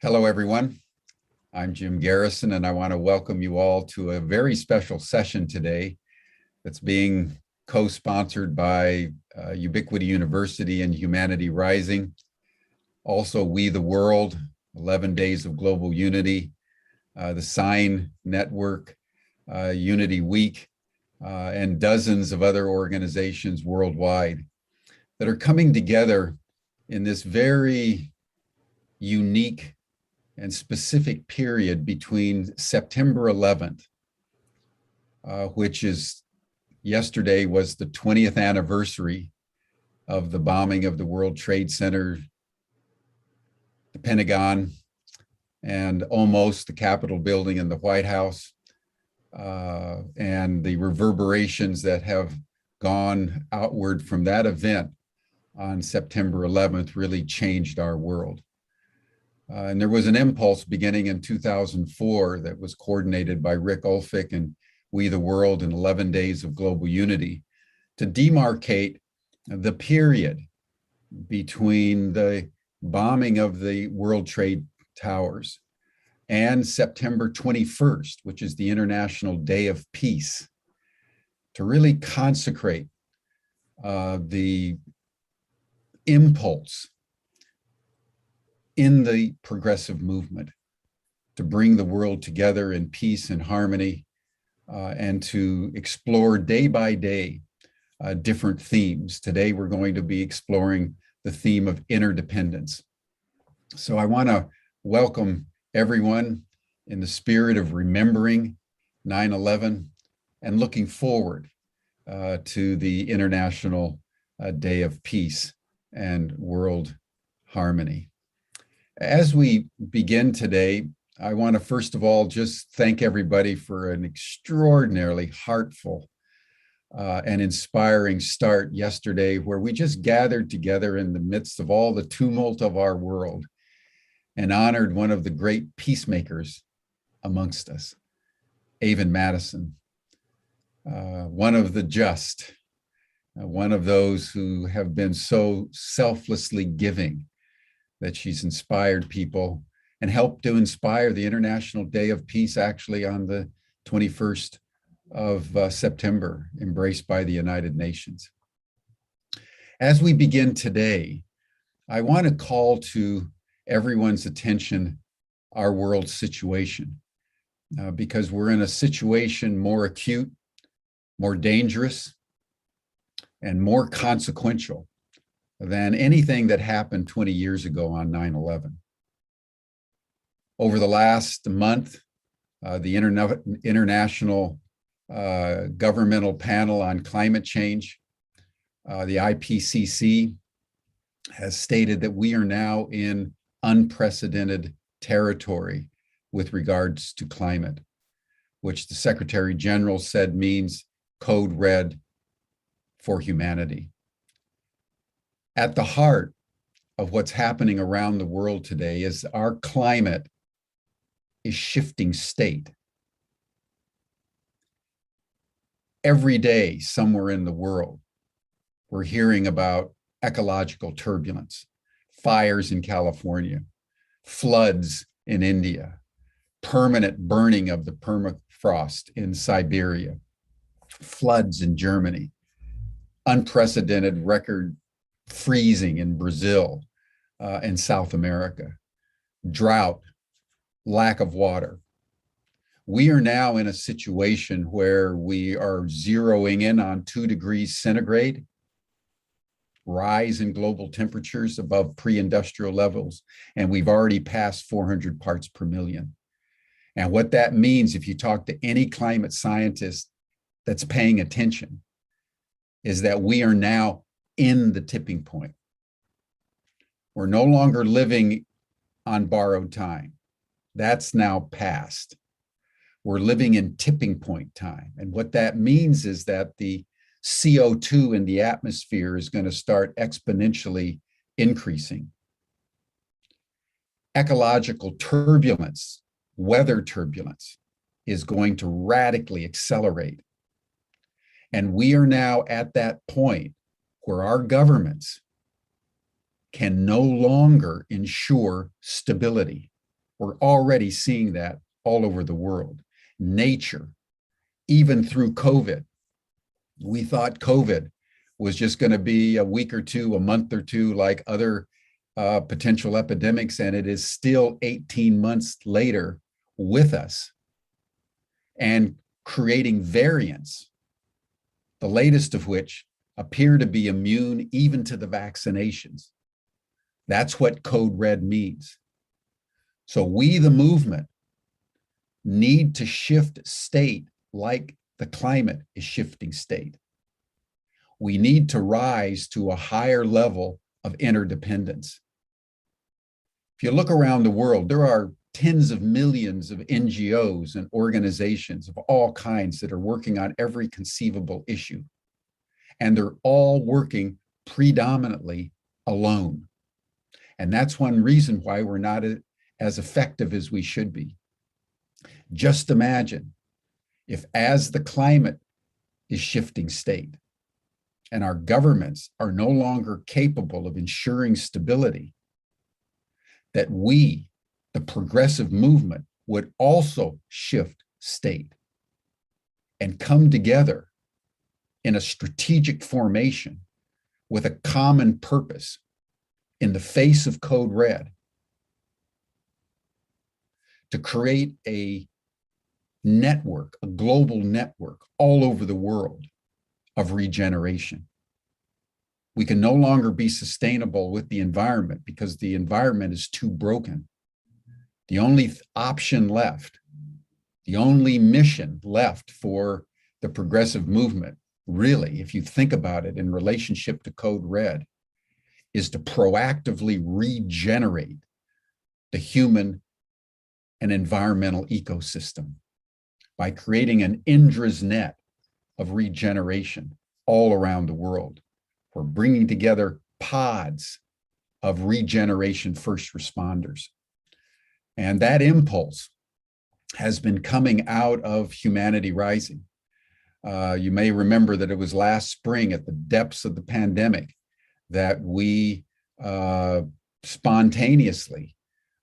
Hello, everyone. I'm Jim Garrison, and I want to welcome you all to a very special session today that's being co-sponsored by Ubiquity University and Humanity Rising. Also, We the World, 11 Days of Global Unity, the Sign Network, Unity Week, and dozens of other organizations worldwide that are coming together in this very unique and specific period between September 11th, which is yesterday was the 20th anniversary of the bombing of the World Trade Center, the Pentagon, and almost the Capitol building and the White House, and the reverberations that have gone outward from that event on September 11th really changed our world. And there was an impulse beginning in 2004 that was coordinated by Rick Ulfik and We the World in 11 Days of Global Unity to demarcate the period between the bombing of the World Trade Towers and September 21st, which is the International Day of Peace, to really consecrate the impulse in the progressive movement to bring the world together in peace and harmony, and to explore day by day different themes. Today, we're going to be exploring the theme of interdependence. So I want to welcome everyone in the spirit of remembering 9/11 and looking forward to the International Day of Peace and World Harmony. As we begin today, I want to first of all just thank everybody for an extraordinarily heartful and inspiring start yesterday, where we just gathered together in the midst of all the tumult of our world and honored one of the great peacemakers amongst us, Avon Madison, one of the just, one of those who have been so selflessly giving that she's inspired people and helped to inspire the International Day of Peace actually on the 21st of September, embraced by the United Nations. As we begin today, I want to call to everyone's attention our world situation, because we're in a situation more acute, more dangerous, and more consequential than anything that happened 20 years ago on 9/11. Over the last month, the International Governmental Panel on Climate Change, the IPCC, has stated that we are now in unprecedented territory with regards to climate, which the Secretary General said means code red for humanity. At the heart of what's happening around the world today is our climate is shifting state. Every day, somewhere in the world, we're hearing about ecological turbulence, fires in California, floods in India, permanent burning of the permafrost in Siberia, floods in Germany, unprecedented record freezing in Brazil and South America, drought, lack of water. We are now in a situation where we are zeroing in on 2 degrees centigrade, rise in global temperatures above pre-industrial levels, and we've already passed 400 parts per million. And what that means, if you talk to any climate scientist that's paying attention, is that we are now in the tipping point. We're no longer living on borrowed time. That's now past. We're living in tipping point time. And what that means is that the CO2 in the atmosphere is going to start exponentially increasing. Ecological turbulence, weather turbulence, is going to radically accelerate. And we are now at that point where our governments can no longer ensure stability. We're already seeing that all over the world. Nature, even through COVID, we thought COVID was just going to be a week or two, a month or two, like other potential epidemics, and it is still 18 months later with us and creating variants, the latest of which appear to be immune even to the vaccinations. That's what Code Red means. So we, the movement, need to shift state like the climate is shifting state. We need to rise to a higher level of interdependence. If you look around the world, there are tens of millions of NGOs and organizations of all kinds that are working on every conceivable issue. And they're all working predominantly alone. And that's one reason why we're not as effective as we should be. Just imagine if, as the climate is shifting state and our governments are no longer capable of ensuring stability, that we, the progressive movement, would also shift state and come together in a strategic formation with a common purpose in the face of Code Red to create a network, a global network all over the world of regeneration. We can no longer be sustainable with the environment because the environment is too broken. The only option left, the only mission left for the progressive movement, really, if you think about it in relationship to Code Red, is to proactively regenerate the human and environmental ecosystem by creating an Indra's net of regeneration all around the world. We're bringing together pods of regeneration first responders. And that impulse has been coming out of Humanity Rising. You may remember that it was last spring at the depths of the pandemic that we spontaneously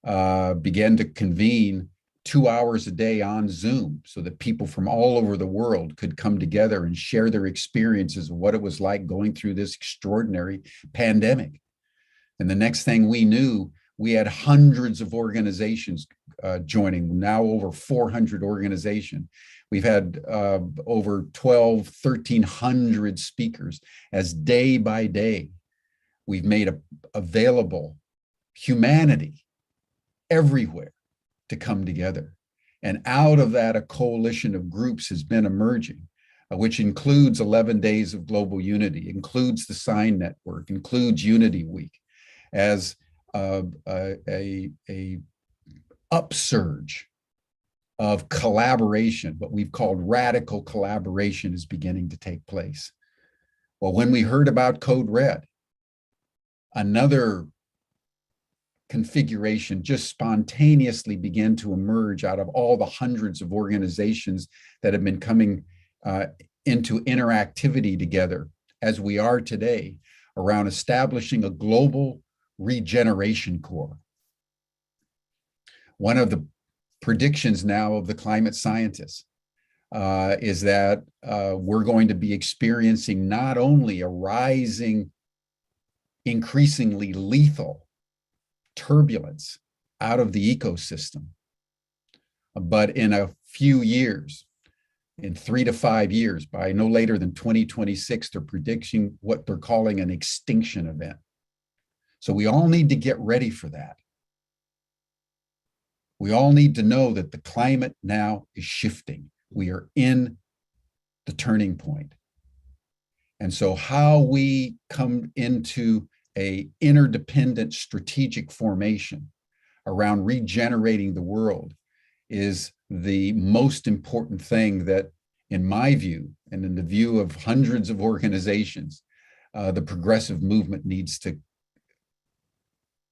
began to convene 2 hours a day on Zoom so that people from all over the world could come together and share their experiences of what it was like going through this extraordinary pandemic. And the next thing we knew, we had hundreds of organizations joining, now over 400 organizations. We've had over 1,300 speakers as day by day we've made available humanity everywhere to come together. And out of that, a coalition of groups has been emerging, which includes 11 Days of Global Unity, includes the Sign Network, includes Unity Week, as a upsurge of collaboration, what we've called radical collaboration, is beginning to take place. Well, when we heard about Code Red, another configuration just spontaneously began to emerge out of all the hundreds of organizations that have been coming into interactivity together as we are today around establishing a global regeneration corps. One of the predictions now of the climate scientists is that we're going to be experiencing not only a rising, increasingly lethal turbulence out of the ecosystem, but in a few years, in 3 to 5 years, by no later than 2026, they're predicting what they're calling an extinction event. So we all need to get ready for that. We all need to know that the climate now is shifting. We are in the turning point. And so how we come into an interdependent strategic formation around regenerating the world is the most important thing that, in my view, and in the view of hundreds of organizations, the progressive movement needs to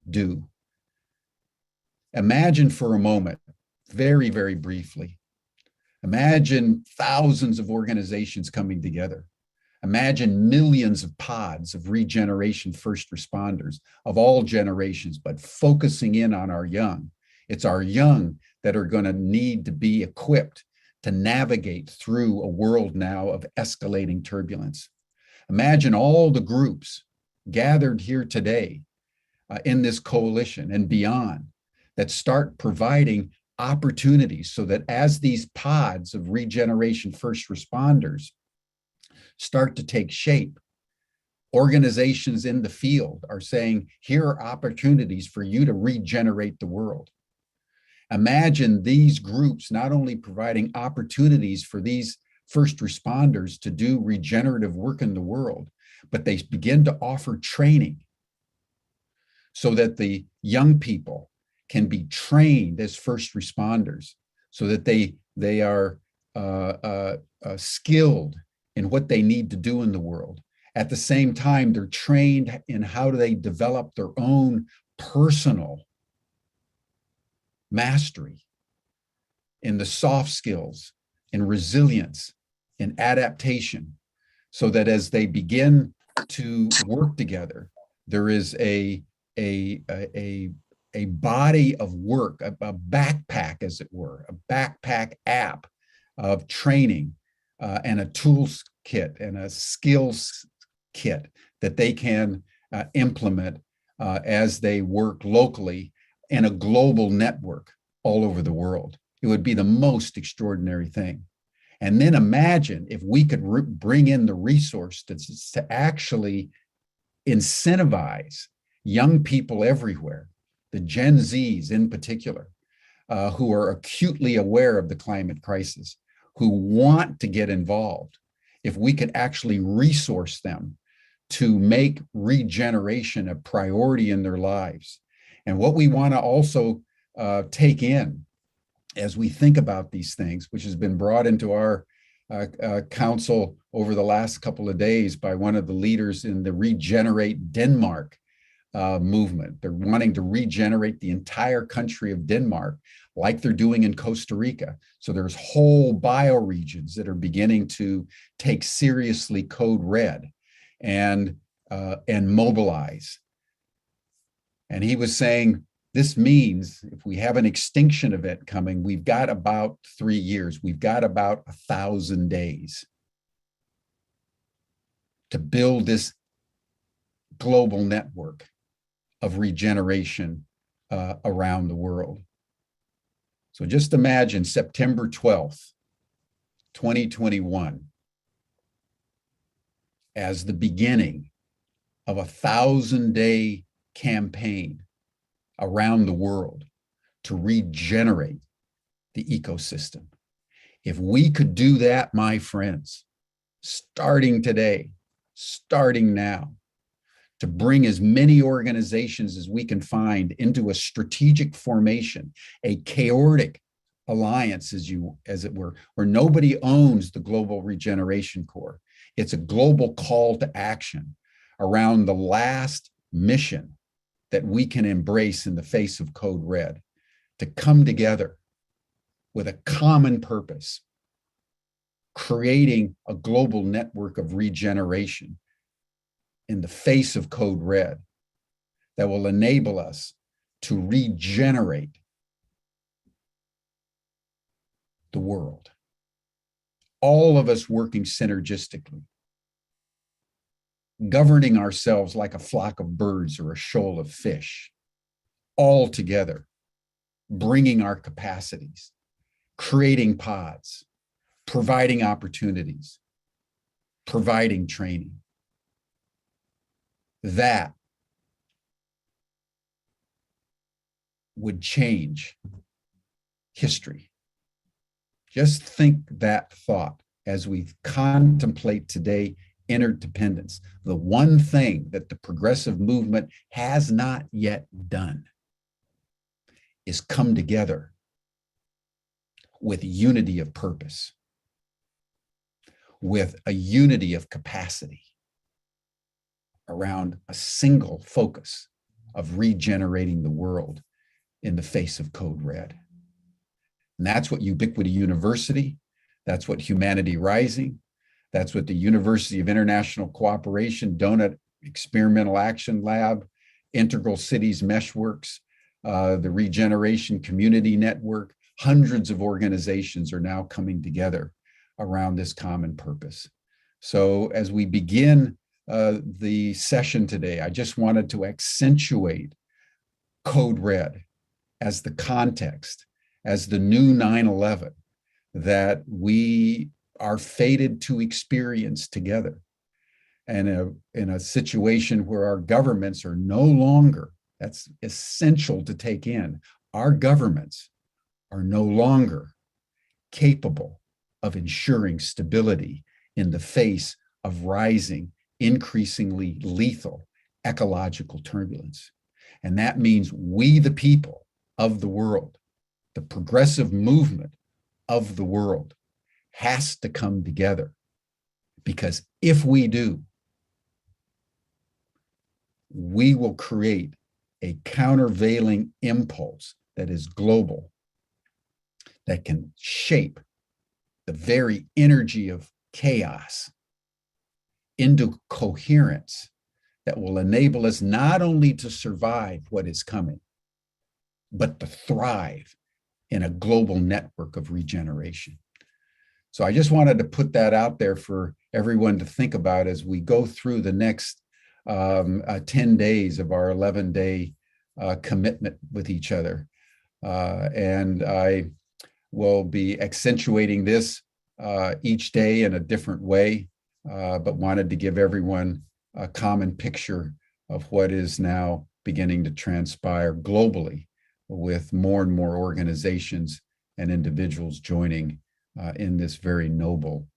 do. Imagine for a moment, very, very briefly, imagine thousands of organizations coming together. Imagine millions of pods of regeneration first responders of all generations, but focusing in on our young It's our young that are going to need to be equipped to navigate through a world now of escalating turbulence. Imagine all the groups gathered here today in this coalition and beyond that start providing opportunities so that as these pods of regeneration first responders start to take shape, organizations in the field are saying, here are opportunities for you to regenerate the world. Imagine these groups not only providing opportunities for these first responders to do regenerative work in the world, but they begin to offer training so that the young people can be trained as first responders, so that they are skilled in what they need to do in the world. At the same time, they're trained in how do they develop their own personal mastery in the soft skills, in resilience, in adaptation, so that as they begin to work together, there is a body of work, a backpack, as it were, a backpack app of training and a tools kit and a skills kit that they can implement as they work locally in a global network all over the world. It would be the most extraordinary thing. And then imagine if we could bring in the resource to actually incentivize young people everywhere, the Gen Zs in particular, who are acutely aware of the climate crisis, who want to get involved. If we could actually resource them to make regeneration a priority in their lives. And what we want to also take in as we think about these things, which has been brought into our council over the last couple of days by one of the leaders in the Regenerate Denmark movement. They're wanting to regenerate the entire country of Denmark like they're doing in Costa Rica. So there's whole bioregions that are beginning to take seriously Code Red and mobilize. And he was saying, this means if we have an extinction event coming, we've got about 3 years, we've got about 1,000 days to build this global network of regeneration around the world. So just imagine September 12th, 2021, as the beginning of a 1,000-day campaign around the world to regenerate the ecosystem. If we could do that, my friends, starting today, starting now, to bring as many organizations as we can find into a strategic formation, a chaotic alliance, as it were, where nobody owns the Global Regeneration Corps. It's a global call to action around the last mission that we can embrace in the face of Code Red, to come together with a common purpose, creating a global network of regeneration in the face of Code Red that will enable us to regenerate the world. All of us working synergistically, governing ourselves like a flock of birds or a shoal of fish, all together, bringing our capacities, creating pods, providing opportunities, providing training. That would change history. Just think that thought as we contemplate today interdependence. The one thing that the progressive movement has not yet done is come together with unity of purpose, with a unity of capacity around a single focus of regenerating the world in the face of Code Red. And that's what Ubiquity University, that's what Humanity Rising, that's what the University of International Cooperation, Donut Experimental Action Lab, Integral Cities Meshworks, the Regeneration Community Network. Hundreds of organizations are now coming together around this common purpose. So as we begin the session today, I just wanted to accentuate Code Red as the context, as the new 9/11 that we are fated to experience together. And in a situation where our governments are no longer, that's essential to take in, our governments are no longer capable of ensuring stability in the face of rising, increasingly lethal ecological turbulence. And that means we, the people of the world, the progressive movement of the world, has to come together. Because if we do, we will create a countervailing impulse that is global, that can shape the very energy of chaos into coherence that will enable us not only to survive what is coming, but to thrive in a global network of regeneration. So I just wanted to put that out there for everyone to think about as we go through the next 10 days of our 11-day commitment with each other. And I will be accentuating this each day in a different way, but wanted to give everyone a common picture of what is now beginning to transpire globally, with more and more organizations and individuals joining in this very noble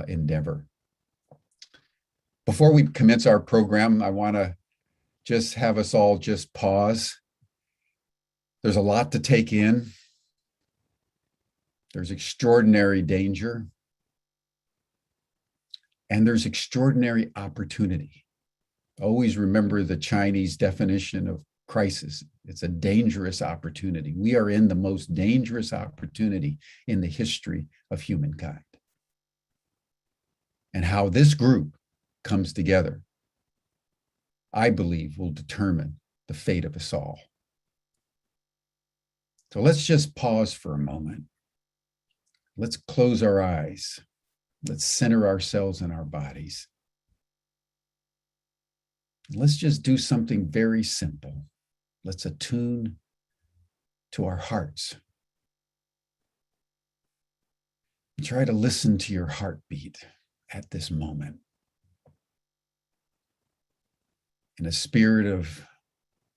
endeavor. Before we commence our program, I want to just have us all just pause. There's a lot to take in. There's extraordinary danger. And there's extraordinary opportunity. Always remember the Chinese definition of crisis. It's a dangerous opportunity. We are in the most dangerous opportunity in the history of humankind. And how this group comes together, I believe, will determine the fate of us all. So let's just pause for a moment. Let's close our eyes. Let's center ourselves in our bodies. Let's just do something very simple. Let's attune to our hearts. Try to listen to your heartbeat at this moment, in a spirit of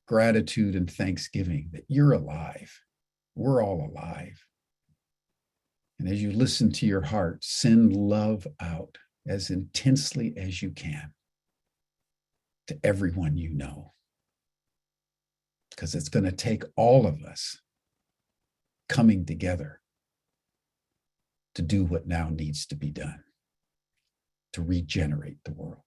gratitude and thanksgiving that you're alive. We're all alive. And as you listen to your heart, send love out as intensely as you can to everyone you know. Because it's going to take all of us coming together to do what now needs to be done, to regenerate the world.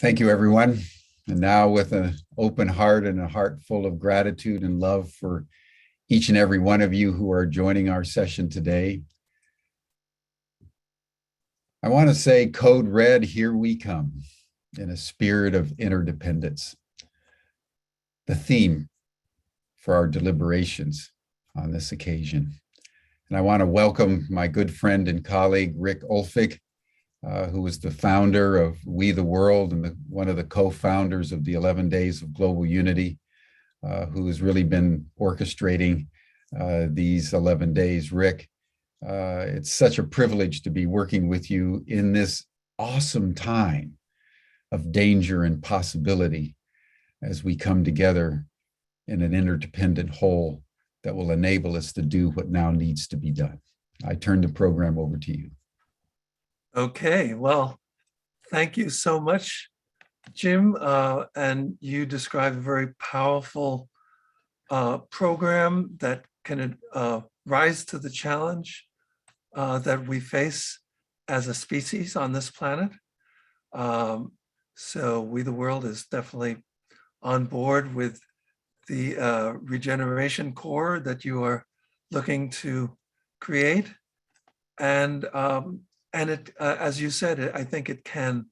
Thank you, everyone. And now, with an open heart and a heart full of gratitude and love for each and every one of you who are joining our session today, I want to say, Code Red, here we come, in a spirit of interdependence. The theme for our deliberations on this occasion. And I want to welcome my good friend and colleague, Rick Ulfig, who was the founder of We the World and one of the co-founders of the 11 Days of Global Unity, who has really been orchestrating these 11 days. Rick, it's such a privilege to be working with you in this awesome time of danger and possibility as we come together in an interdependent whole that will enable us to do what now needs to be done. I turn the program over to you. Okay, well, thank you so much, Jim. And you described a very powerful program that can rise to the challenge that we face as a species on this planet. So We the World is definitely on board with the regeneration core that you are looking to create. And it, as you said, I think it can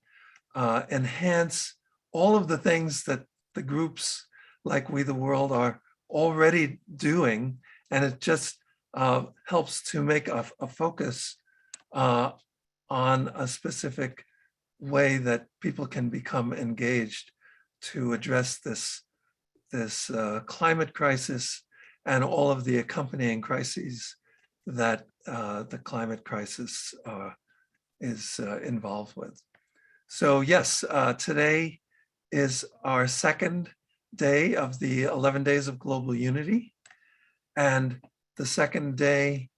enhance all of the things that the groups like We the World are already doing. And it just helps to make a focus on a specific way that people can become engaged to address this climate crisis and all of the accompanying crises that the climate crisis is involved with. So yes, today is our second day of the 11 Days of Global Unity. And the second day,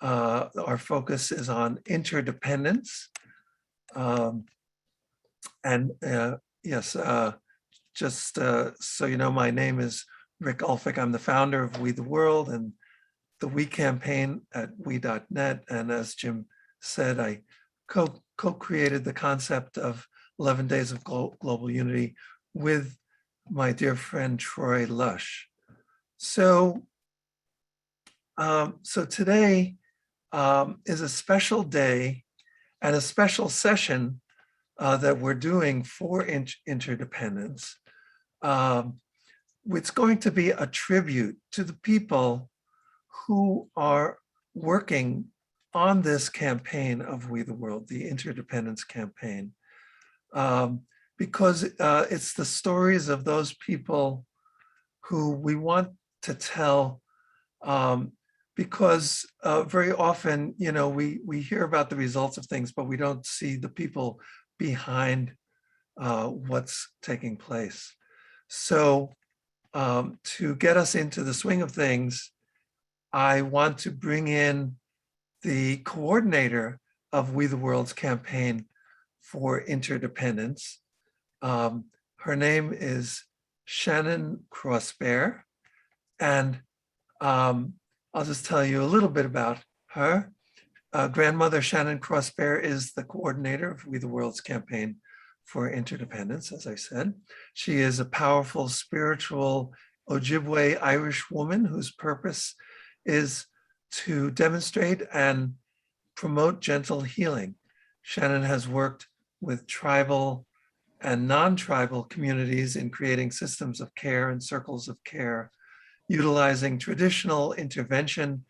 our focus is on interdependence. Yes, just so you know, my name is Rick Ulfig. I'm the founder of We the World and the We campaign at we.net. And as Jim said, I co-created the concept of 11 Days of Global Unity with my dear friend, Troy Lush. So today is a special day and a special session that we're doing for interdependence. It's going to be a tribute to the people who are working on this campaign of We the World, the interdependence campaign, because it's the stories of those people who we want to tell, because very often, you know, we hear about the results of things, but we don't see the people behind what's taking place. So to get us into the swing of things, I want to bring in the coordinator of We the World's campaign for interdependence. Her name is Shannon Crossbear, and I'll just tell you a little bit about her. Grandmother Shannon Crossbear is the coordinator of We the World's campaign for interdependence, as I said. She is a powerful spiritual Ojibwe Irish woman whose purpose is to demonstrate and promote gentle healing. Shannon has worked with tribal and non-tribal communities in creating systems of care and circles of care, utilizing traditional intervention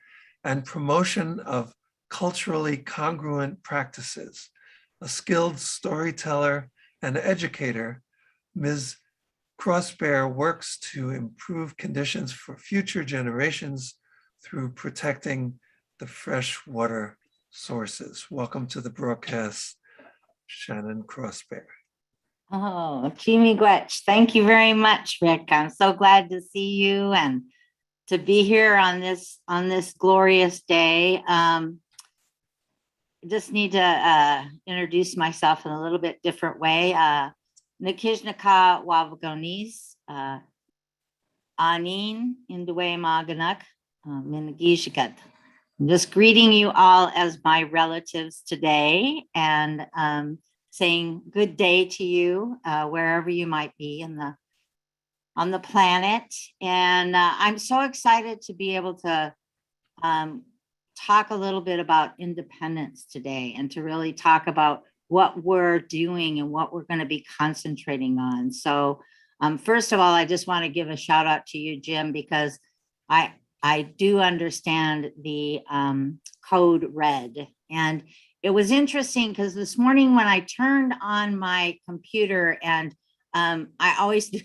and promotion of culturally congruent practices. A skilled storyteller and educator, Ms. Crossbear works to improve conditions for future generations through protecting the freshwater sources. Welcome to the broadcast, Shannon Crossbear. Oh, Chimigwech, thank you very much, Rick. I'm so glad to see you and to be here on this glorious day. I just need to introduce myself in a little bit different way. Nikijnaka Wavagonis, Anin Indue Maganak, Minagishkat. I'm just greeting you all as my relatives today and saying good day to you, wherever you might be on the planet. And I'm so excited to be able to talk a little bit about independence today, and to really talk about what we're doing and what we're going to be concentrating on. So first of all, I just want to give a shout out to you, Jim, because I do understand the code red. And it was interesting because this morning when I turned on my computer, and I always do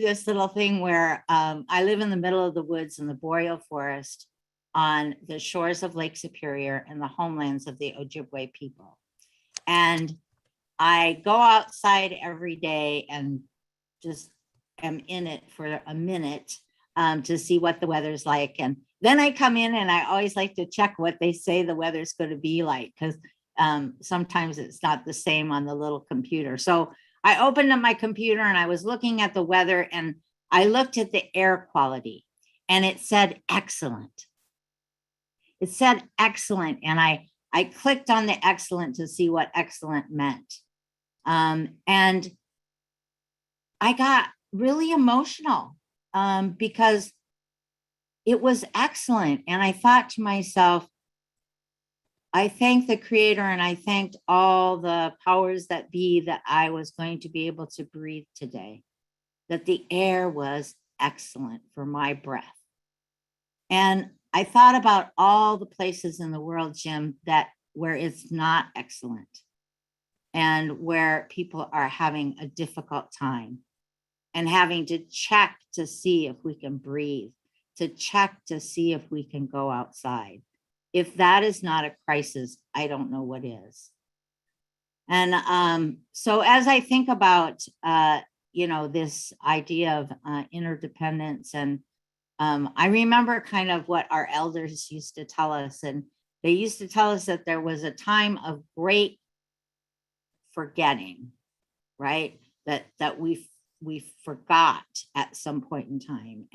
this little thing where I live in the middle of the woods in the boreal forest on the shores of Lake Superior and the homelands of the Ojibwe people. And I go outside every day and just am in it for a minute to see what the weather's like. And then I come in and I always like to check what they say the weather's going to be like, because sometimes it's not the same on the little computer. So I opened up my computer and I was looking at the weather, and I looked at the air quality, and it said excellent. It said excellent. And I clicked on the excellent to see what excellent meant. And I got really emotional because it was excellent. And I thought to myself, I thanked the Creator, and I thanked all the powers that be that I was going to be able to breathe today, that the air was excellent for my breath. And I thought about all the places in the world, Jim, where it's not excellent, and where people are having a difficult time and having to check to see if we can breathe, to check to see if we can go outside. If that is not a crisis, I don't know what is. And so as I think about, this idea of interdependence, and I remember kind of what our elders used to tell us, and they used to tell us that there was a time of great forgetting, right? That we forgot at some point in time.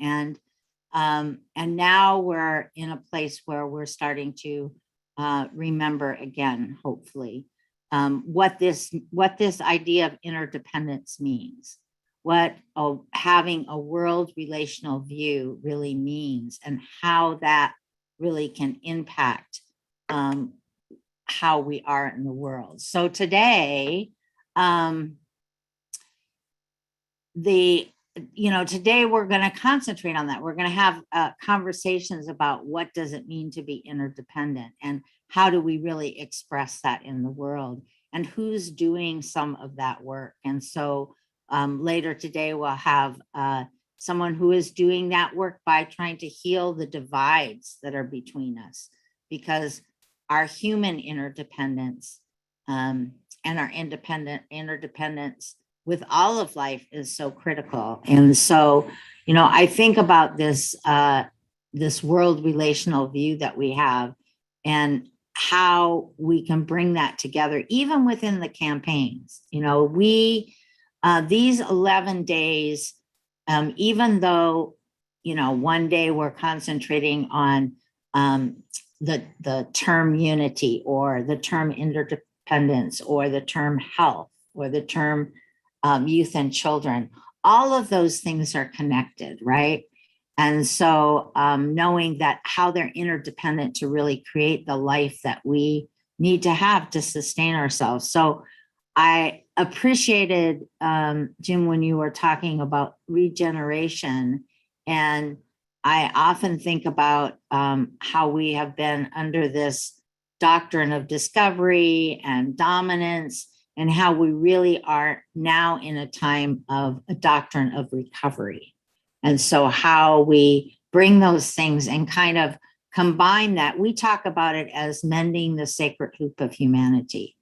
And now we're in a place where we're starting to remember again, hopefully, what this idea of interdependence means, what having a world relational view really means, and how that really can impact how we are in the world. So today, today we're going to concentrate on that. We're going to have conversations about what does it mean to be interdependent, and how do we really express that in the world, and who's doing some of that work. And so later today, we'll have someone who is doing that work by trying to heal the divides that are between us, because our human interdependence and our interdependence with all of life is so critical. And so, I think about this world relational view that we have, and how we can bring that together, even within the campaigns. These 11 days, even though, one day we're concentrating on the term unity, or the term interdependence, or the term health, or the term youth and children, all of those things are connected, right? And so knowing that how they're interdependent to really create the life that we need to have to sustain ourselves. So I appreciated, Jim, when you were talking about regeneration, and I often think about how we have been under this doctrine of discovery and dominance, and how we really are now in a time of a doctrine of recovery. And so how we bring those things and kind of combine that. We talk about it as mending the sacred hoop of humanity,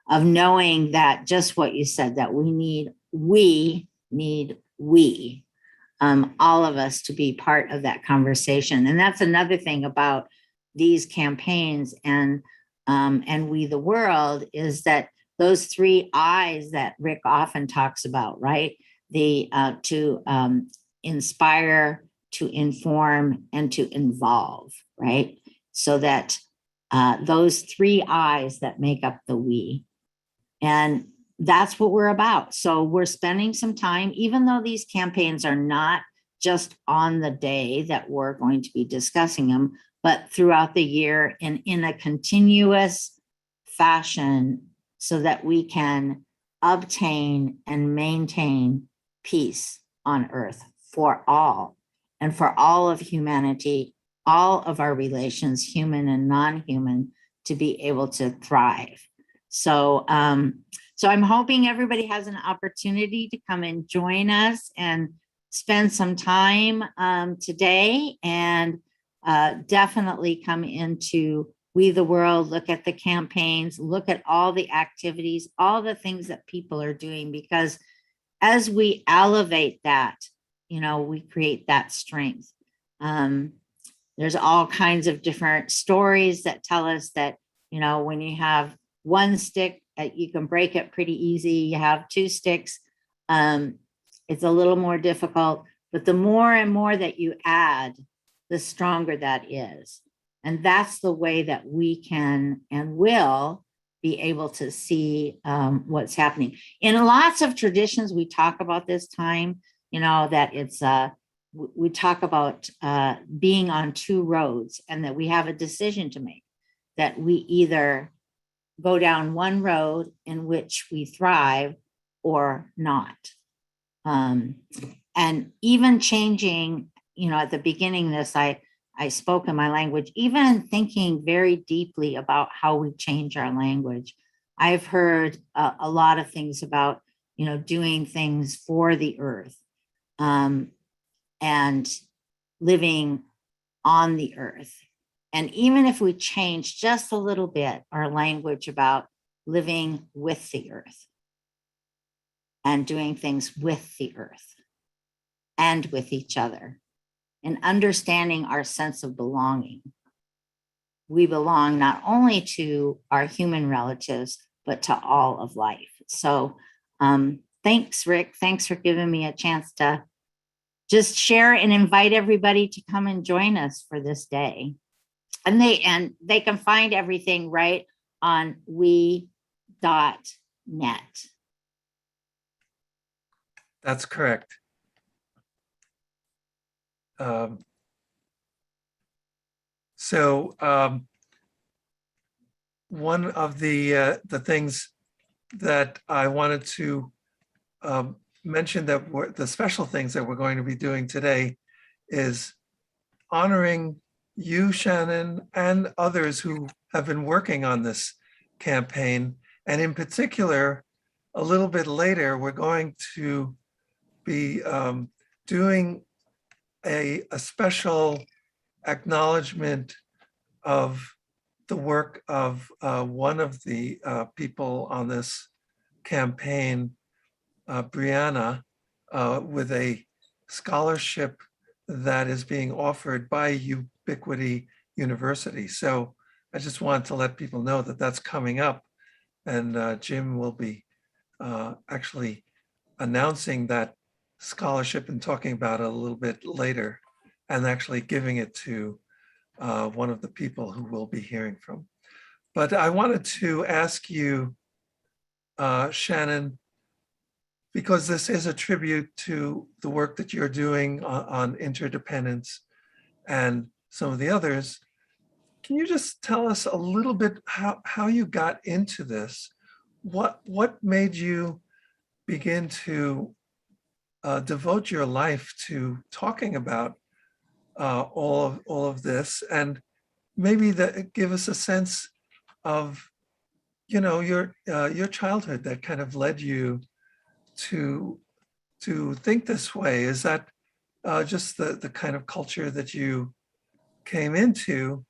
of knowing that just what you said, that we need all of us to be part of that conversation. And that's another thing about these campaigns and We the World, is that those 3 I's that Rick often talks about, right? To inspire, to inform, and to involve, right? So that those 3 I's that make up the we. And that's what we're about. So we're spending some time, even though these campaigns are not just on the day that we're going to be discussing them, but throughout the year and in a continuous fashion so that we can obtain and maintain peace on earth for all and for all of humanity, all of our relations, human and non-human, to be able to thrive. So, so I'm hoping everybody has an opportunity to come and join us and spend some time today, and definitely come into We the World, look at the campaigns, look at all the activities, all the things that people are doing, because as we elevate that, we create that strength. There's all kinds of different stories that tell us that, when you have one stick, you can break it pretty easy. You have two sticks, it's a little more difficult, but the more and more that you add, the stronger that is. And that's the way that we can and will be able to see what's happening. In lots of traditions, we talk about this time, that it's, we talk about being on two roads, and that we have a decision to make, that we either go down one road in which we thrive or not. And even changing, at the beginning of this, I spoke in my language, even thinking very deeply about how we change our language. I've heard a lot of things about, doing things for the earth, and living on the earth. And even if we change just a little bit our language about living with the earth and doing things with the earth and with each other, and understanding our sense of belonging. We belong not only to our human relatives, but to all of life. So thanks, Rick. Thanks for giving me a chance to just share and invite everybody to come and join us for this day. And they can find everything right on we.net. That's correct. One of the things that I wanted to mention, that the special things that we're going to be doing today, is honoring you, Shannon, and others who have been working on this campaign. And in particular, a little bit later, we're going to be doing a special acknowledgement of the work of one of the people on this campaign, Brianna, with a scholarship that is being offered by Ubiquity University. So I just want to let people know that that's coming up, and Jim will be actually announcing that scholarship and talking about it a little bit later, and actually giving it to one of the people who we'll be hearing from. But I wanted to ask you, Shannon, because this is a tribute to the work that you're doing on interdependence and some of the others, can you just tell us a little bit how you got into this? What made you begin to devote your life to talking about all of this, and maybe give us a sense of your childhood that kind of led you to think this way? Is that just the kind of culture that you came into,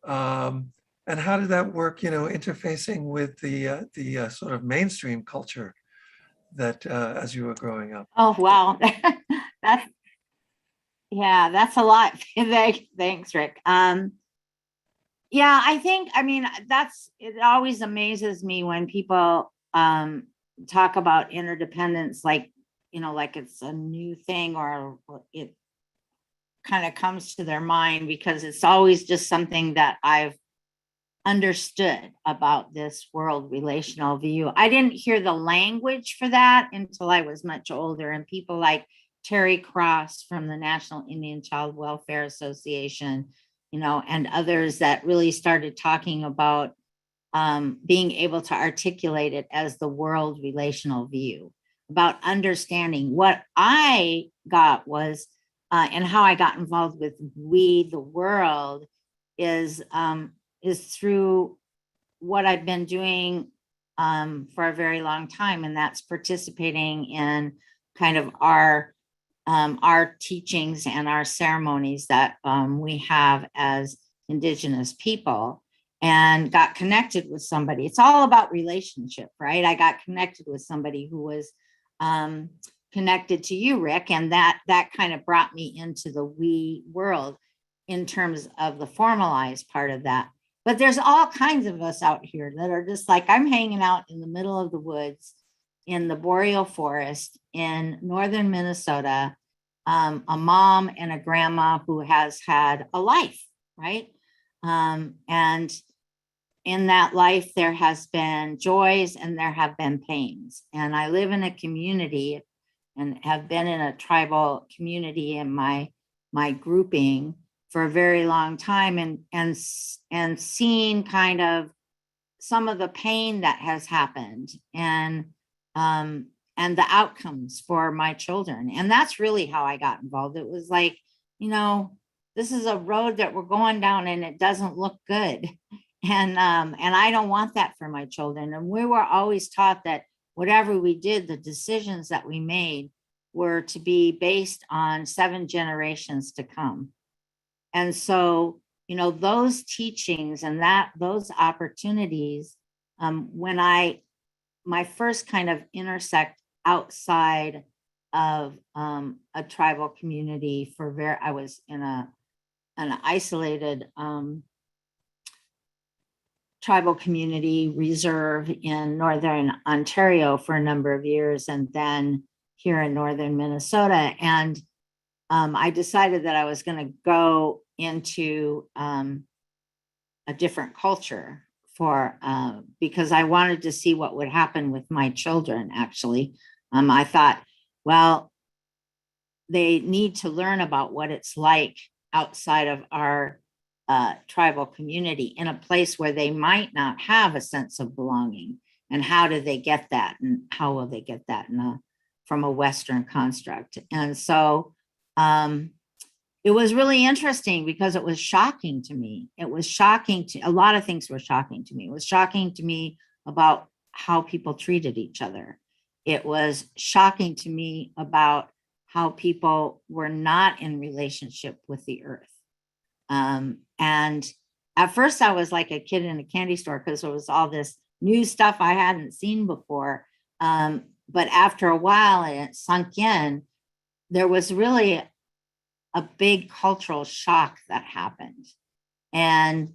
and how did that work, interfacing with the sort of mainstream culture that as you were growing up? Oh, wow. That's a lot. Thanks, Rick. Yeah, it always amazes me when people talk about interdependence, like it's a new thing, or it kind of comes to their mind, because it's always just something that I've understood about this world relational view. I didn't hear the language for that until I was much older, and people like Terry Cross from the National Indian Child Welfare Association, and others that really started talking about being able to articulate it as the world relational view, about understanding. What I got was, and how I got involved with We the World is through what I've been doing for a very long time, and that's participating in kind of our teachings and our ceremonies that we have as Indigenous people, and got connected with somebody. It's all about relationship, right? I got connected with somebody who was connected to you, Rick, and that kind of brought me into the we world in terms of the formalized part of that. But there's all kinds of us out here that are just like, I'm hanging out in the middle of the woods in the boreal forest in northern Minnesota, a mom and a grandma who has had a life, right? And in that life, there has been joys and there have been pains. And I live in a community and have been in a tribal community in my grouping for a very long time, and seen kind of some of the pain that has happened, and the outcomes for my children. And that's really how I got involved. It was like, this is a road that we're going down and it doesn't look good. And I don't want that for my children. And we were always taught that whatever we did, the decisions that we made were to be based on 7 generations to come. And so, those teachings and those opportunities, when my first kind of intersect outside of a tribal community I was in an isolated tribal community reserve in northern Ontario for a number of years, and then here in northern Minnesota. And I decided that I was going to go into a different culture because I wanted to see what would happen with my children, actually. I thought, well, they need to learn about what it's like outside of our tribal community in a place where they might not have a sense of belonging. And how do they get that? And how will they get that from a Western construct? And so it was really interesting because it was shocking to me. A lot of things were shocking to me. It was shocking to me about how people treated each other. It was shocking to me about how people were not in relationship with the earth. And at first I was like a kid in a candy store because there was all this new stuff I hadn't seen before. But after a while and it sunk in, there was really a big cultural shock that happened. And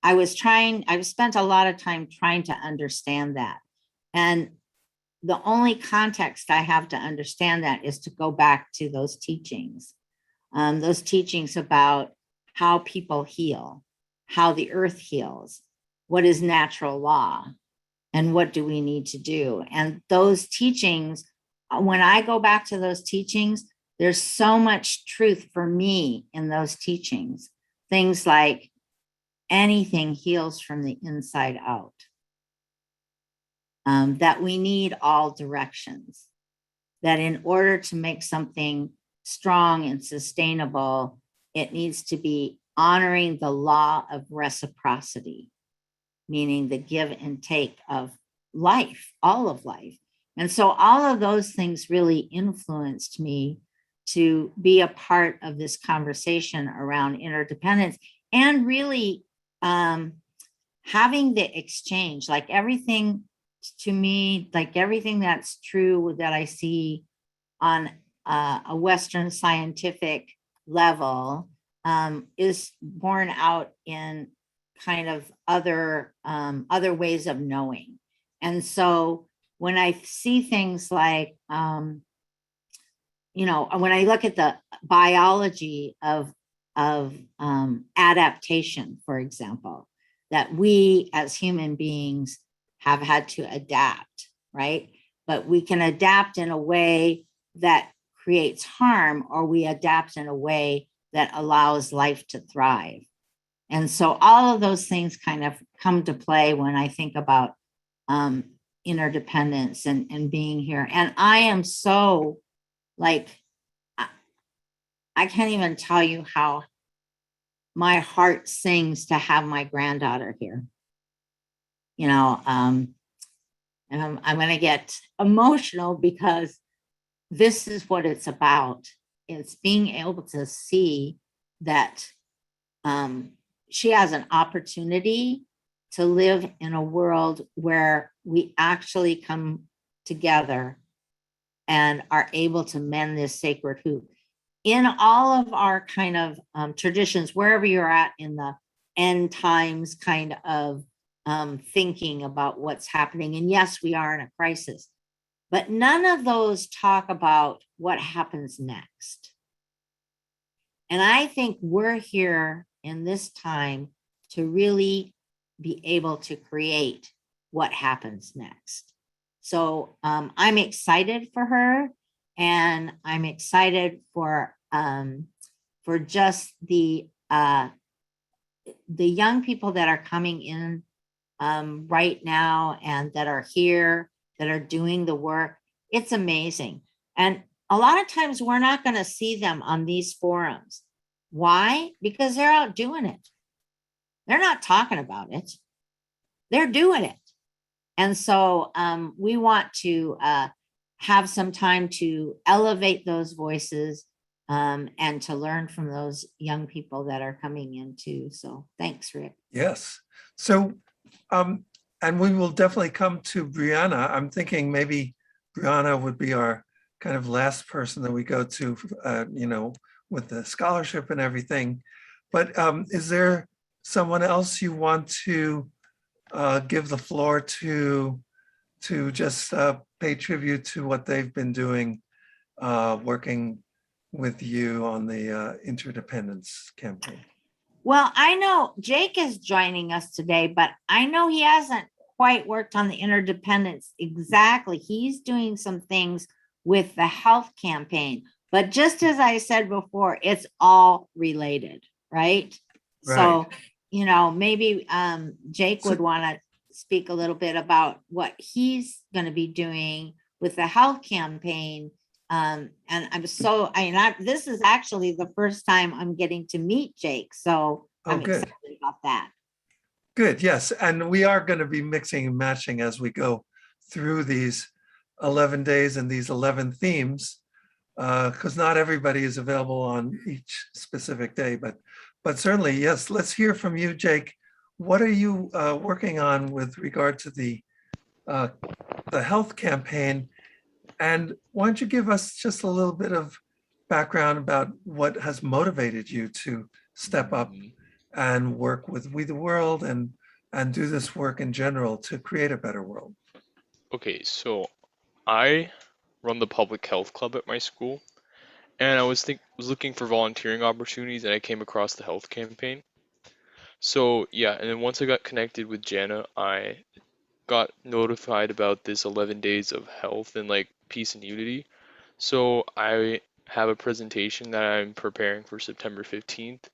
I've spent a lot of time trying to understand that. And the only context I have to understand that is to go back to those teachings about how people heal, how the earth heals, what is natural law, and what do we need to do. And those teachings, when I go back to those teachings, there's so much truth for me in those teachings. Things like anything heals from the inside out. That we need all directions. That in order to make something strong and sustainable, it needs to be honoring the law of reciprocity, meaning the give and take of life, all of life. And so all of those things really influenced me to be a part of this conversation around interdependence, and really having the exchange, like everything to me, like everything that's true that I see on a Western scientific level is borne out in kind of other ways of knowing. And so when I see things like, when I look at the biology of adaptation, for example, that we as human beings have had to adapt, right? But we can adapt in a way that creates harm, or we adapt in a way that allows life to thrive. And so all of those things kind of come to play when I think about interdependence and being here. And I am so like, I can't even tell you how my heart sings to have my granddaughter here. You know, and I'm going to get emotional because this is what it's about. It's being able to see that she has an opportunity to live in a world where we actually come together and are able to mend this sacred hoop. In all of our kind of traditions, wherever you're at in the end times kind of thinking about what's happening, and yes, we are in a crisis, but none of those talk about what happens next. And I think we're here in this time to really be able to create what happens next. So I'm excited for her, and I'm excited for just the young people that are coming in right now and that are here, that are doing the work. It's amazing. And a lot of times we're not going to see them on these forums. Why? Because they're out doing it. They're not talking about it. They're doing it. And so we want to have some time to elevate those voices and to learn from those young people that are coming in too. So thanks, Rick. Yes. So, and we will definitely come to Brianna. I'm thinking maybe Brianna would be our kind of last person that we go to, you know, with the scholarship and everything. But is there someone else you want to give the floor to just pay tribute to what they've been doing, working with you on the interdependence campaign? Well, I know Jake is joining us today, but I know he hasn't quite worked on the interdependence exactly. He's doing some things with the health campaign, but just as I said before, it's all related, right? So, you know, maybe Jake would want to speak a little bit about what he's going to be doing with the health campaign. And this is actually the first time I'm getting to meet Jake. So I'm excited about that. Good, yes. And we are going to be mixing and matching as we go through these 11 days and these 11 themes, because not everybody is available on each specific day, but certainly, yes, let's hear from you, Jake. What are you working on with regard to the health campaign? And why don't you give us just a little bit of background about what has motivated you to step up and work with We the World and do this work in general to create a better world? Okay, so I run the public health club at my school, and I was looking for volunteering opportunities, and I came across the health campaign. So yeah, and then once I got connected with Jana, I got notified about this 11 days of health and like peace and unity. So I have a presentation that I'm preparing for September 15th,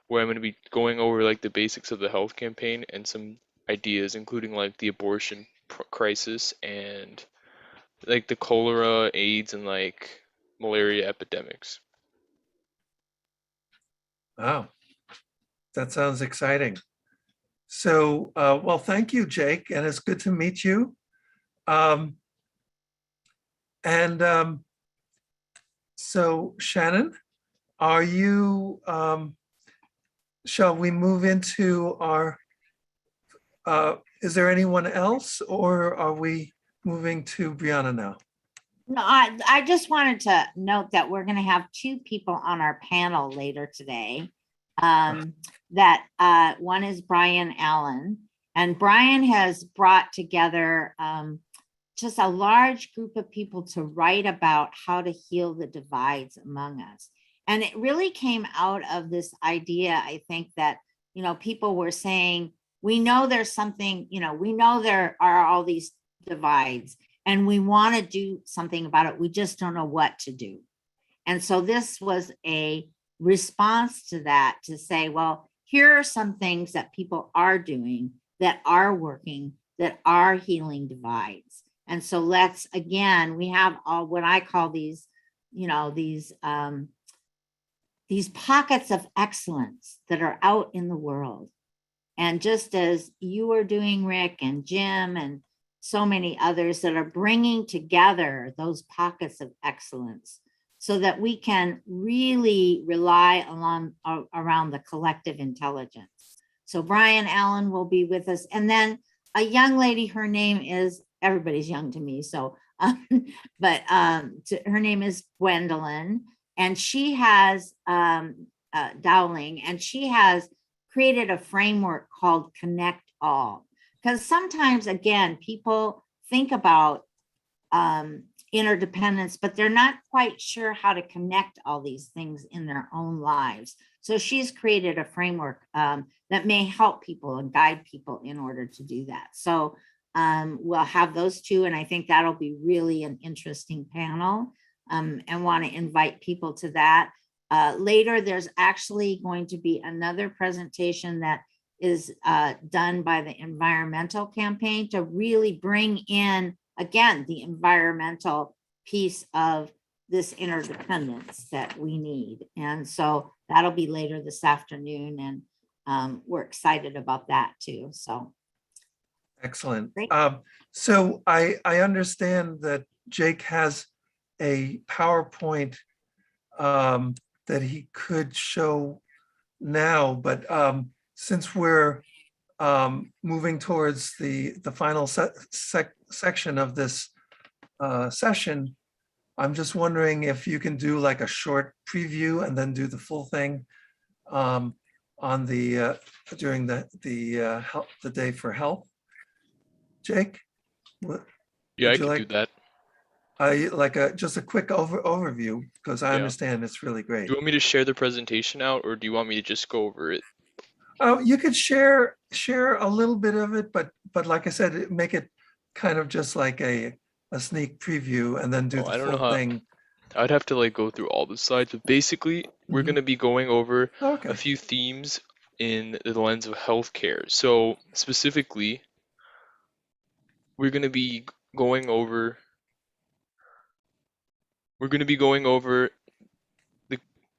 where I'm going to be going over like the basics of the health campaign and some ideas, including like the abortion crisis and like the cholera, AIDS, and like malaria epidemics. Wow, that sounds exciting. So, well, thank you, Jake, and it's good to meet you. So Shannon, are you, shall we move into our, is there anyone else, or are we moving to Brianna now? No, I just wanted to note that we're going to have two people on our panel later today. That one is Brian Allen, and Brian has brought together just a large group of people to write about how to heal the divides among us. And it really came out of this idea, I think, that, you know, people were saying, we know there's something, we know there are all these divides and we want to do something about it. We just don't know what to do. And so this was a response to that, to say, well, here are some things that people are doing that are working, that are healing divides. And so let's, again, we have all what I call these, these pockets of excellence that are out in the world. And just as you are doing, Rick and Jim and so many others that are bringing together those pockets of excellence so that we can really rely around the collective intelligence. So Brian Allen will be with us. And then a young lady, her name is, everybody's young to me, so, her name is Gwendolyn, and she has, Dowling, and she has created a framework called Connect All. Because sometimes, again, people think about interdependence, but they're not quite sure how to connect all these things in their own lives. So she's created a framework that may help people and guide people in order to do that. So we'll have those two, and I think that'll be really an interesting panel, and want to invite people to that. Later, there's actually going to be another presentation that is done by the environmental campaign to really bring in, again, the environmental piece of this interdependence that we need. And so that'll be later this afternoon, and we're excited about that too. So Excellent. Great. So I understand that Jake has a PowerPoint that he could show now, but since we're moving towards the final section of this session, I'm just wondering if you can do like a short preview and then do the full thing on the during the Day for Health. Jake? Yeah, I would you can do like- that. Like just a quick overview, because I Yeah. understand it's really great. Do you want me to share the presentation out, or do you want me to just go over it? You could share a little bit of it, but like I said, make it kind of just like a sneak preview and then do I the don't know full how. thing. I'd have to like go through all the slides, but basically we're Mhm. going to be going over Okay. a few themes in the lens of healthcare. So specifically, we're going to be going over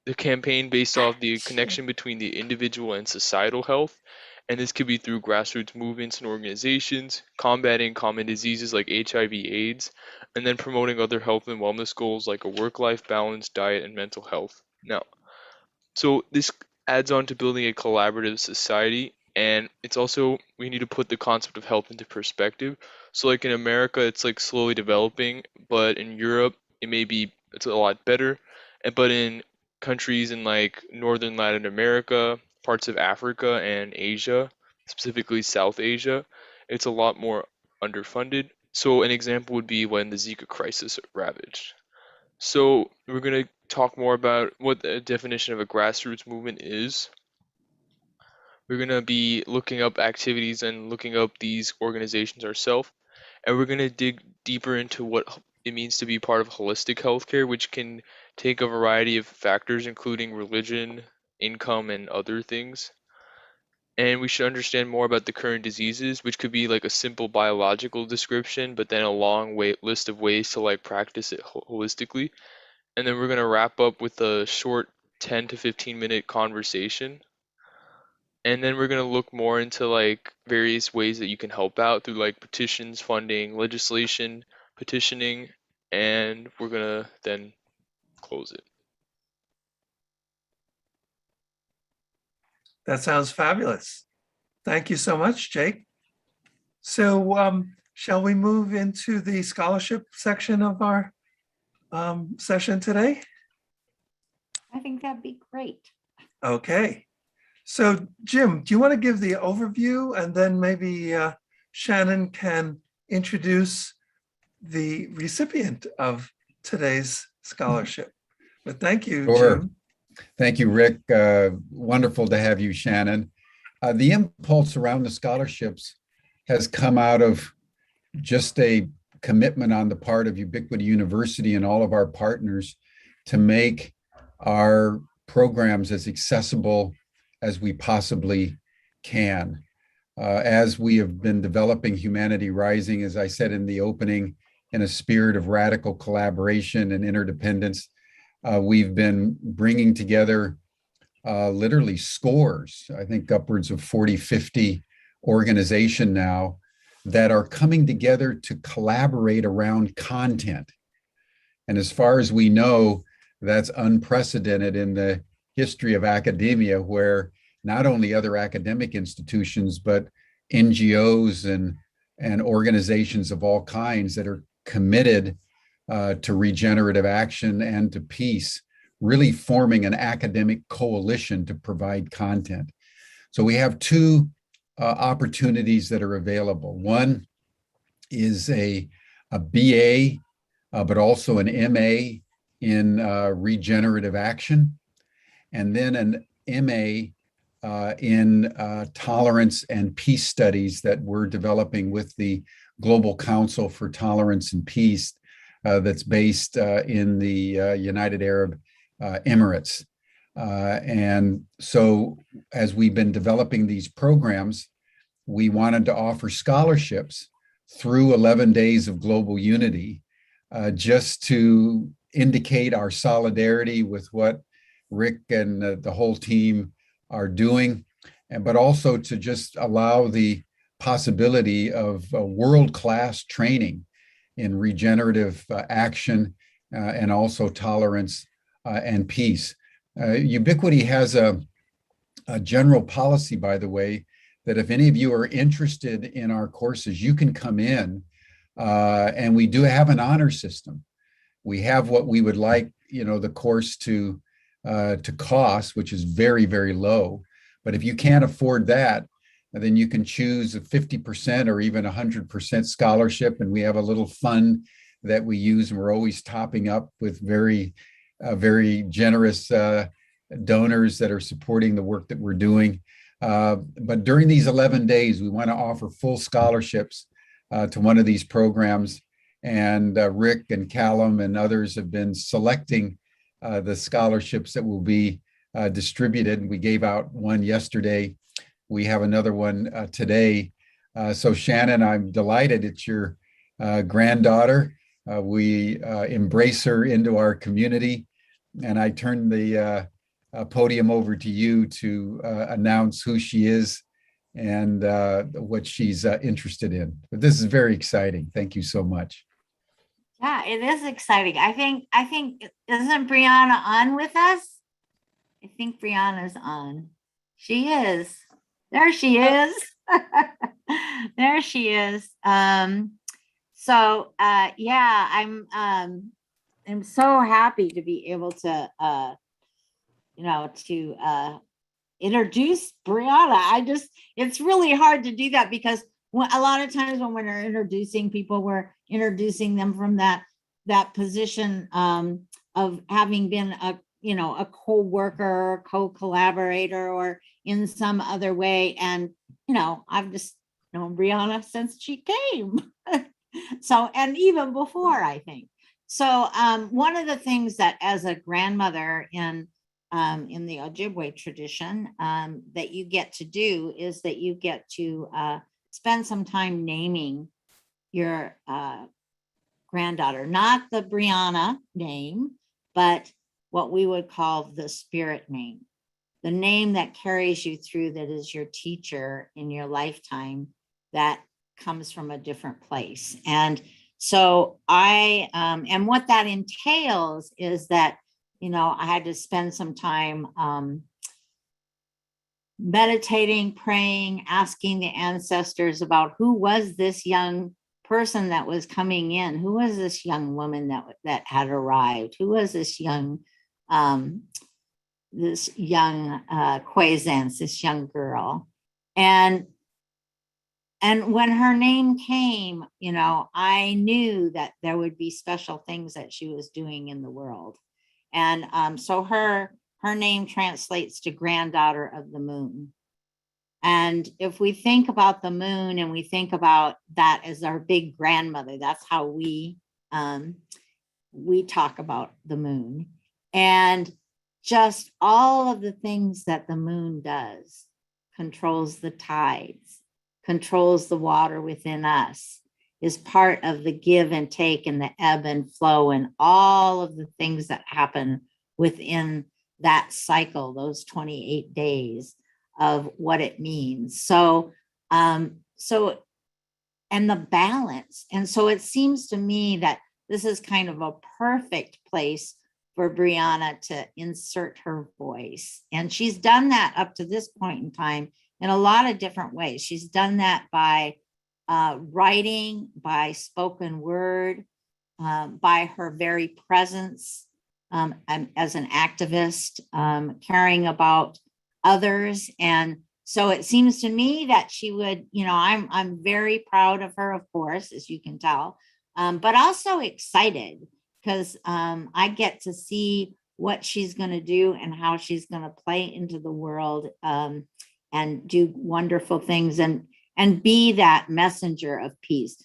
the campaign based off the connection between the individual and societal health, and this could be through grassroots movements and organizations, combating common diseases like HIV/AIDS, and then promoting other health and wellness goals like a work-life balance, diet, and mental health. Now, so this adds on to building a collaborative society, and it's also, we need to put the concept of health into perspective. So like in America, it's like slowly developing, but in Europe, it's a lot better. But in countries in like northern Latin America, parts of Africa and Asia, specifically South Asia, it's a lot more underfunded. So an example would be when the Zika crisis ravaged. So we're going to talk more about what the definition of a grassroots movement is. We're going to be looking up activities and looking up these organizations ourselves. And we're going to dig deeper into what it means to be part of holistic healthcare, which can take a variety of factors, including religion, income, and other things. And we should understand more about the current diseases, which could be like a simple biological description, but then a long list of ways to like practice it holistically. And then we're going to wrap up with a short 10 to 15-minute conversation. And then we're going to look more into like various ways that you can help out through like petitions, funding, legislation, petitioning, and we're going to then close it. That sounds fabulous. Thank you so much, Jake. So shall we move into the scholarship section of our session today? I think that'd be great. Okay. So Jim, do you want to give the overview, and then maybe Shannon can introduce the recipient of today's scholarship? But thank you, Sure. Jim. Thank you, Rick. Wonderful to have you, Shannon. The impulse around the scholarships has come out of just a commitment on the part of Ubiquity University and all of our partners to make our programs as accessible as we possibly can. As we have been developing Humanity Rising, as I said in the opening, in a spirit of radical collaboration and interdependence, we've been bringing together literally scores, I think upwards of 40, 50 organization now that are coming together to collaborate around content. And as far as we know, that's unprecedented in the history of academia, where not only other academic institutions, but NGOs and organizations of all kinds that are committed to regenerative action and to peace, really forming an academic coalition to provide content. So we have two opportunities that are available. One is a BA, but also an MA in regenerative action, and then an MA in tolerance and peace studies that we're developing with the Global Council for Tolerance and Peace that's based in the United Arab Emirates. And so as we've been developing these programs, we wanted to offer scholarships through 11 days of global unity, just to indicate our solidarity with what Rick and the whole team are doing, but also to just allow the possibility of world-class training in regenerative action and also tolerance and peace. Ubiquity has a general policy, by the way, that if any of you are interested in our courses, you can come in, and we do have an honor system. We have what we would like, the course to cost, which is very, very low. But if you can't afford that, then you can choose a 50% or even 100% scholarship. And we have a little fund that we use, and we're always topping up with very generous donors that are supporting the work that we're doing. But during these 11 days, we want to offer full scholarships to one of these programs. And Rick and Callum and others have been selecting the scholarships that will be distributed. We gave out one yesterday. We have another one today. So Shannon, I'm delighted it's your granddaughter. We embrace her into our community. And I turn the podium over to you to announce who she is and what she's interested in. But this is very exciting. Thank you so much. Yeah, it is exciting. I think isn't Brianna on with us? I think Brianna's on. She is. There she is. There she is. So yeah, I'm so happy to be able to introduce Brianna. It's really hard to do that because a lot of times when we're introducing people, we're introducing them from that position of having been a co-worker, co-collaborator, or in some other way. And I've just known Brianna since she came. So, and even before, I think. So one of the things that as a grandmother in the Ojibwe tradition that you get to do is that you get to spend some time naming your granddaughter, not the Brianna name, but what we would call the spirit name, the name that carries you through, that is your teacher in your lifetime, that comes from a different place. And so and what that entails is that, I had to spend some time meditating, praying, asking the ancestors about who was this young person that was coming in, who was this young woman that had arrived, who was this young Quaisance, this young girl. And when her name came, I knew that there would be special things that she was doing in the world. And so her name translates to granddaughter of the moon. And if we think about the moon and we think about that as our big grandmother, that's how we talk about the moon. And just all of the things that the moon does, controls the tides, controls the water within us, is part of the give and take and the ebb and flow and all of the things that happen within that cycle, those 28 days of what it means. So, and the balance. And so it seems to me that this is kind of a perfect place for Brianna to insert her voice. And she's done that up to this point in time in a lot of different ways. She's done that by writing, by spoken word, by her very presence as an activist, caring about others. And so it seems to me that she would, I'm very proud of her, of course, as you can tell, but also excited because I get to see what she's going to do and how she's going to play into the world and do wonderful things and be that messenger of peace.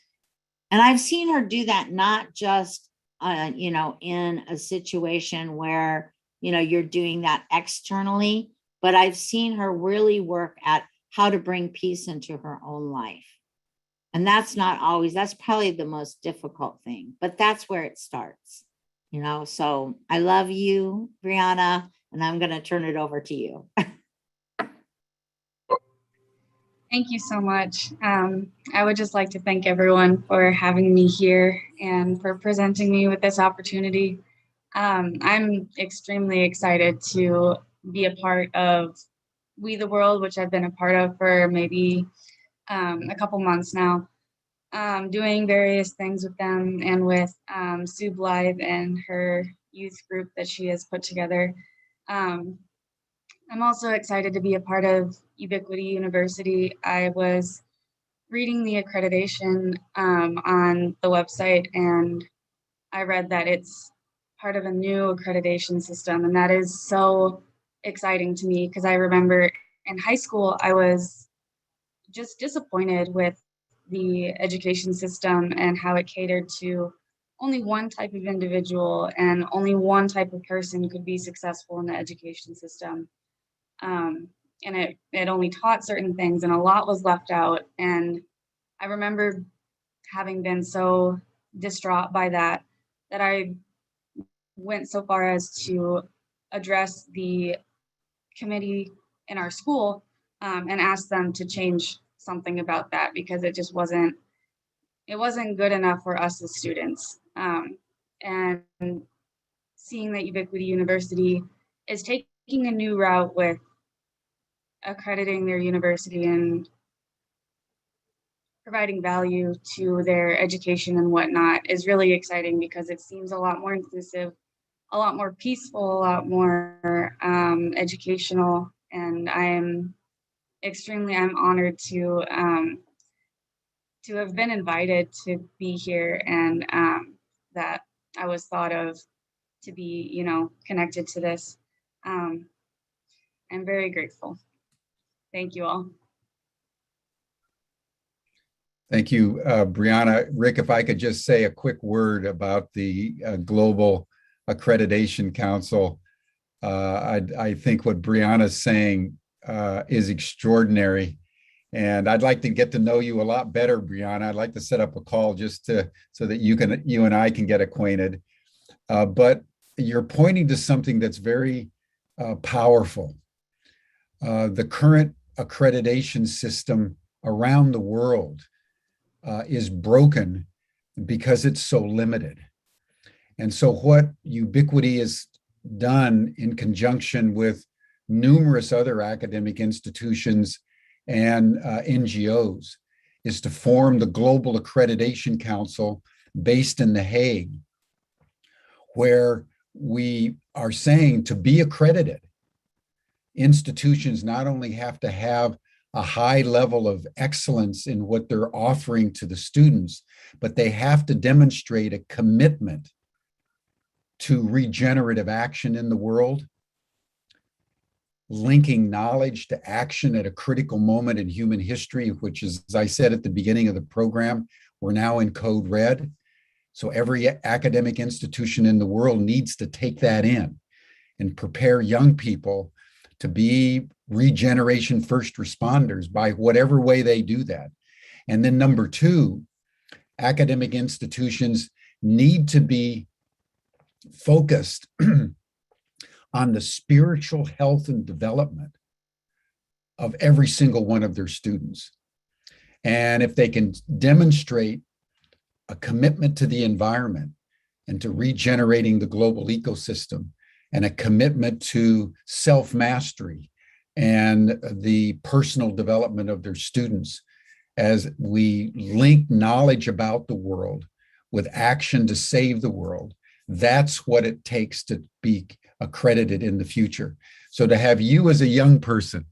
And I've seen her do that not just, in a situation where, you're doing that externally, but I've seen her really work at how to bring peace into her own life. And that's probably the most difficult thing, but that's where it starts, So I love you, Brianna, and I'm going to turn it over to you. Thank you so much. I would just like to thank everyone for having me here and for presenting me with this opportunity. I'm extremely excited to be a part of We the World, which I've been a part of for maybe a couple months now, doing various things with them and with Sue Blythe and her youth group that she has put together. I'm also excited to be a part of Ubiquity University. I was reading the accreditation on the website, and I read that it's part of a new accreditation system, and that is so exciting to me because I remember in high school I was just disappointed with the education system and how it catered to only one type of individual and only one type of person could be successful in the education system. And it only taught certain things and a lot was left out. And I remember having been so distraught by that I went so far as to address the committee in our school and ask them to change something about that because it just wasn't good enough for us as students. And seeing that Ubiquity University is taking a new route with accrediting their university and providing value to their education and whatnot is really exciting because it seems a lot more inclusive, a lot more peaceful, a lot more educational. And I'm honored to have been invited to be here and that I was thought of to be, connected to this. I'm very grateful. Thank you all. Thank you, Brianna. Rick, if I could just say a quick word about the Global Accreditation Council. I think what Brianna's saying is extraordinary. And I'd like to get to know you a lot better, Brianna. I'd like to set up a call just so that you and I can get acquainted. But you're pointing to something that's very powerful. The current accreditation system around the world is broken because it's so limited. And so what Ubiquity has done in conjunction with numerous other academic institutions and NGOs is to form the Global Accreditation Council based in The Hague, where we are saying to be accredited, institutions not only have to have a high level of excellence in what they're offering to the students, but they have to demonstrate a commitment to regenerative action in the world linking knowledge to action at a critical moment in human history, which is, as I said at the beginning of the program, we're now in code red. So every academic institution in the world needs to take that in and prepare young people to be regeneration first responders by whatever way they do that. And then number two, academic institutions need to be focused on the spiritual health and development of every single one of their students. And if they can demonstrate a commitment to the environment and to regenerating the global ecosystem, and a commitment to self-mastery and the personal development of their students, as we link knowledge about the world with action to save the world, that's what it takes to be accredited in the future. So to have you as a young person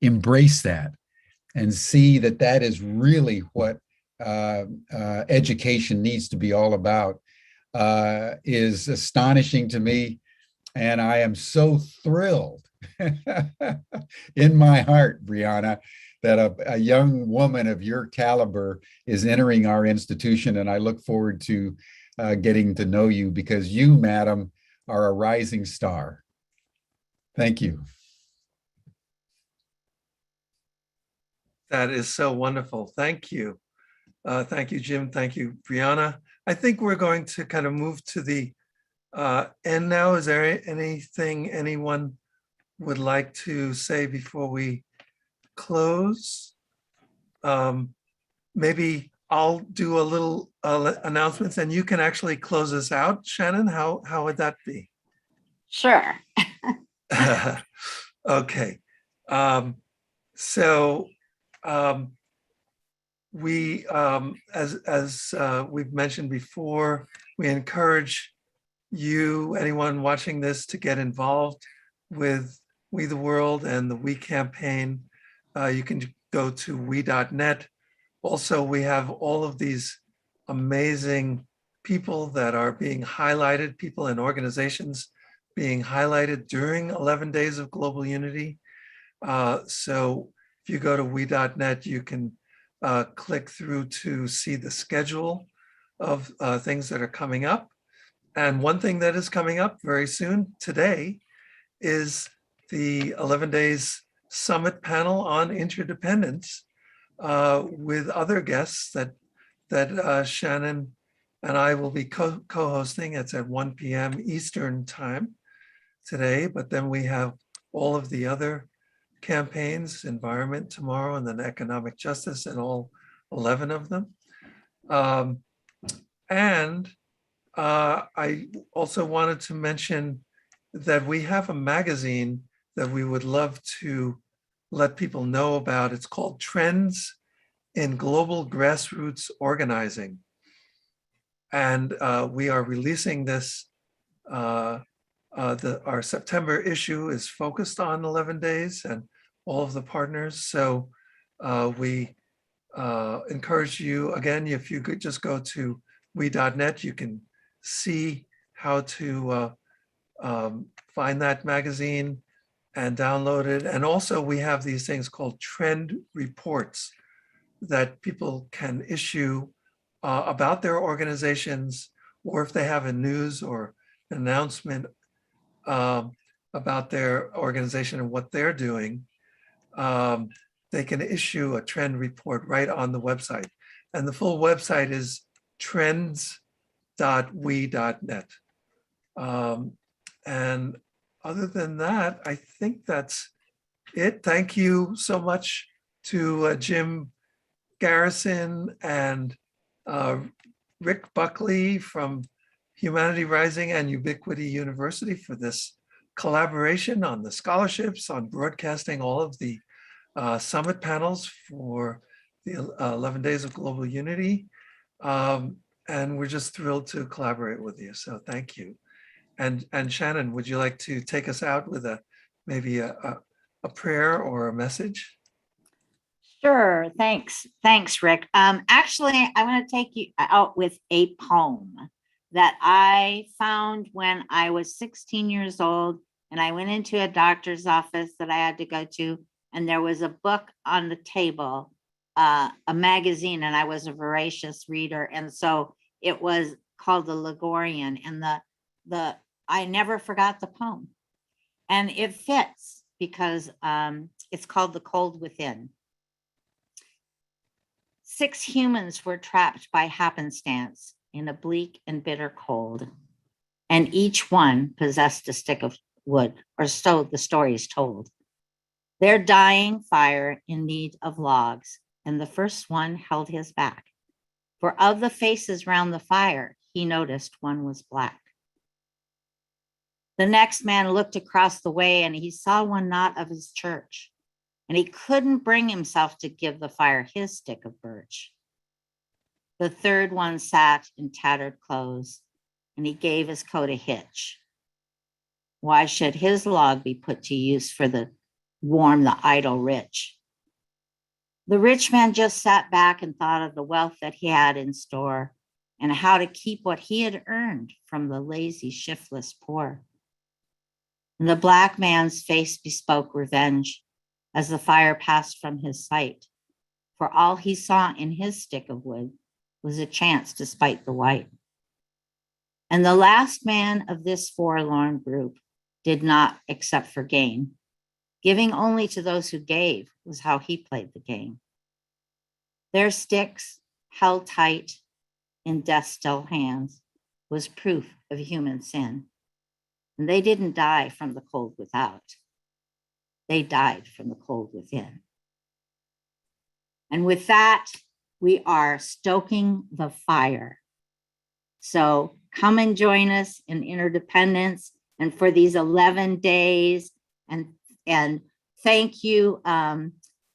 embrace that and see that that is really what education needs to be all about is astonishing to me. And I am so thrilled in my heart, Brianna, that a young woman of your caliber is entering our institution. And I look forward to getting to know you, because you, madam, are a rising star. Thank you. That is so wonderful. Thank you. Thank you, Jim. Thank you, Brianna. I think we're going to kind of move to the end now. Is there anything anyone would like to say before we close? Maybe I'll do a little announcements and you can actually close us out. Shannon, how would that be? Sure. Okay. We, as we've mentioned before, we encourage you, anyone watching this, to get involved with We the World and the We campaign. You can go to we.net. Also, we have all of these amazing people that are being highlighted, people and organizations being highlighted during 11 Days of Global Unity. So if you go to we.net, you can click through to see the schedule of things that are coming up. And one thing that is coming up very soon today is the 11 Days Summit panel on interdependence with other guests that Shannon and I will be co-hosting. It's at 1 p.m. Eastern time today, but then we have all of the other campaigns, environment tomorrow, and then economic justice, and all 11 of them. I also wanted to mention that we have a magazine that we would love to let people know about. It's called Trends in Global Grassroots Organizing. And we are releasing this. Our September issue is focused on 11 days and all of the partners. So we encourage you, again, if you could just go to we.net, you can see how to find that magazine and download it. And also we have these things called trend reports that people can issue about their organizations, or if they have a news or an announcement about their organization and what they're doing, they can issue a trend report right on the website. And the full website is trends.we.net. And other than that, I think that's it. Thank you so much to Jim Garrison and Rick Buckley from Humanity Rising and Ubiquity University for this collaboration on the scholarships, on broadcasting all of the summit panels for the 11 Days of Global Unity. And we're just thrilled to collaborate with you. So thank you. And Shannon, would you like to take us out with maybe a prayer or a message? Sure. Thanks, Rick. Actually, I want to take you out with a poem that I found when I was 16 years old and I went into a doctor's office that I had to go to, and there was a book on the table, a magazine, and I was a voracious reader. And so it was called The Ligurian, and I never forgot the poem. And it fits because it's called The Cold Within. 6 humans were trapped by happenstance in a bleak and bitter cold, and each one possessed a stick of wood, or so the story is told. Their dying fire in need of logs, and the first one held his back. For of the faces round the fire, he noticed one was black. The next man looked across the way, and he saw one not of his church, and he couldn't bring himself to give the fire his stick of birch. The third one sat in tattered clothes, and he gave his coat a hitch. Why should his log be put to use for the warm the idle rich? The rich man just sat back and thought of the wealth that he had in store, and how to keep what he had earned from the lazy, shiftless poor. And the black man's face bespoke revenge as the fire passed from his sight, for all he saw in his stick of wood was a chance to spite the white. And the last man of this forlorn group did not accept for gain. Giving only to those who gave was how he played the game. Their sticks, held tight in death's still hands, was proof of human sin. And they didn't die from the cold without. They died from the cold within. And with that, we are stoking the fire. So come and join us in Interdependence and for these 11 days. And thank you,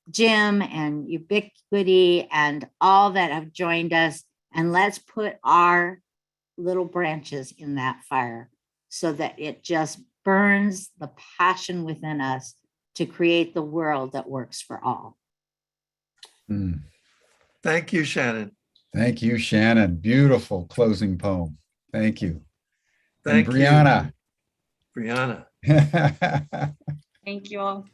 Jim and Ubiquity and all that have joined us. And let's put our little branches in that fire so that it just burns the passion within us to create the world that works for all. Thank you, Shannon. Thank you, Shannon. Beautiful closing poem. Thank you. Thank and Brianna. you. Brianna. Thank you all.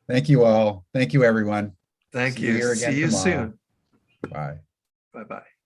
Thank you all. Thank you, everyone. Thank See you you. here again See you tomorrow. soon. Bye. Bye-bye.